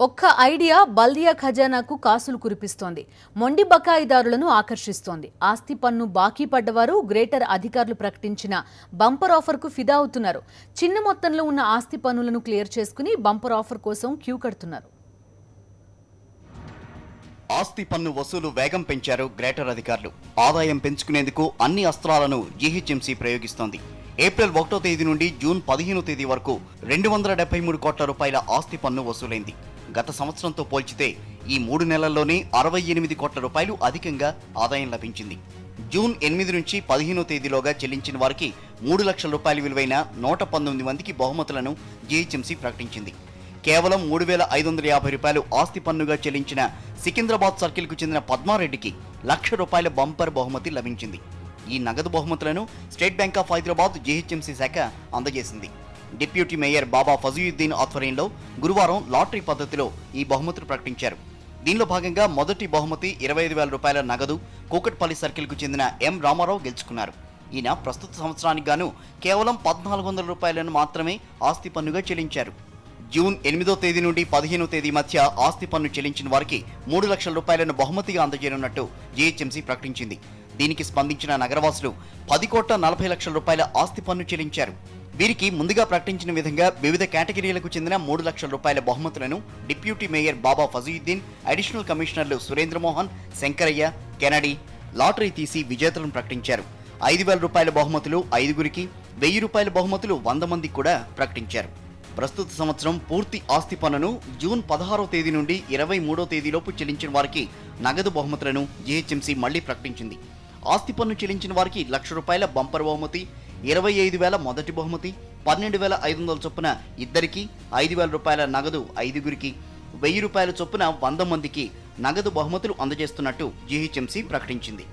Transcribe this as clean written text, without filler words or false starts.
ఒక్క ఐడియా బల్దియా ఖజానాకు కాసులు కురిపిస్తోంది. మొండి బకాయిదారులను ఆకర్షిస్తోంది. ఆస్తి పన్ను బాకీ పడ్డవారు గ్రేటర్ అధికారులు ప్రకటించిన బంపర్ ఆఫర్కు ఫిదా అవుతున్నారు. చిన్న మొత్తంలో ఉన్న ఆస్తి పన్నులను క్లియర్ చేసుకుని బంపర్ ఆఫర్ కోసం క్యూ కడుతున్నారు. ఆస్తి పన్ను వసూలు వేగం పెంచారు గ్రేటర్ అధికారులు. ఆదాయం పెంచుకునేందుకు అన్ని అస్త్రాలను జీహెచ్ఎంసీ ప్రయోగిస్తోంది. ఏప్రిల్ 1వ తేదీ నుండి జూన్ 15వ తేదీ వరకు 273 కోట్ల రూపాయల ఆస్తి పన్ను వసూలైంది. గత సంవత్సరంతో పోల్చితే ఈ 3 నెలల్లోనే 68 కోట్ల రూపాయలు అధికంగా ఆదాయం లభించింది. జూన్ 8 నుంచి 15వ తేదీలోగా చెల్లించిన వారికి 3 లక్షల రూపాయల విలువైన 119 మందికి బహుమతులను జీహెచ్ఎంసీ ప్రకటించింది. కేవలం 3,550 రూపాయలు ఆస్తి పన్నుగా చెల్లించిన సికింద్రాబాద్ సర్కిల్కు చెందిన పద్మారెడ్డికి ₹1,00,000 బంపర్ బహుమతి లభించింది. ఈ నగదు బహుమతులను state bank of Hyderabad GHMC శాఖ అందజేసింది. డిప్యూటీ మేయర్ బాబా ఫజీయుద్దీన్ ఆధ్వర్యంలో గురువారం లాటరీ పద్ధతిలో ఈ బహుమతులు ప్రకటించారు. దీనిలో భాగంగా మొదటి బహుమతి 25,000 రూపాయల నగదు కూకట్పల్లి సర్కిల్కు చెందిన ఎం రామారావు గెలుచుకున్నారు. ఈయన ప్రస్తుత సంవత్సరానికి గాను కేవలం 1,400 రూపాయలను మాత్రమే ఆస్తి పన్నుగా చెల్లించారు. జూన్ 8వ తేదీ నుండి 15వ తేదీ మధ్య ఆస్తి పన్ను చెల్లించిన వారికి 3 లక్షల రూపాయలను బహుమతిగా అందజేయనున్నట్టు జీహెచ్ఎంసీ ప్రకటించింది. దీనికి స్పందించిన నగరవాసులు 10,40,00,000 రూపాయల ఆస్తి పన్ను చెల్లించారు. వీరికి ముందుగా ప్రకటించిన విధంగా వివిధ కేటగిరీలకు చెందిన 3 లక్షల రూపాయల బహుమతులను డిప్యూటీ మేయర్ బాబా ఫజీయుద్దీన్, అడిషనల్ కమిషనర్లు సురేంద్రమోహన్, శంకరయ్య, కెనడీ లాటరీ తీసి విజేతలను ప్రకటించారు. 5,000 రూపాయల బహుమతులు 5గురికి, 1,000 రూపాయల బహుమతులు 100 మందికి కూడా ప్రకటించారు. ప్రస్తుత సంవత్సరం పూర్తి ఆస్తి పన్నును జూన్ 16వ తేదీ నుండి 23వ తేదీలోపు చెల్లించిన వారికి నగదు బహుమతులను జీహెచ్ఎంసీ మళ్లీ ప్రకటించింది. ఆస్తి పన్ను చెల్లించిన వారికి ₹1,00,000 రూపాయల బంపర్ బహుమతి, 25,000 మొదటి బహుమతి, 12,500 చొప్పున ఇద్దరికి, 5,000 రూపాయల నగదు 5గురికి, 1,000 రూపాయల చొప్పున 100 మందికి నగదు బహుమతులు అందజేస్తున్నట్టు జీహెచ్ఎంసీ ప్రకటించింది.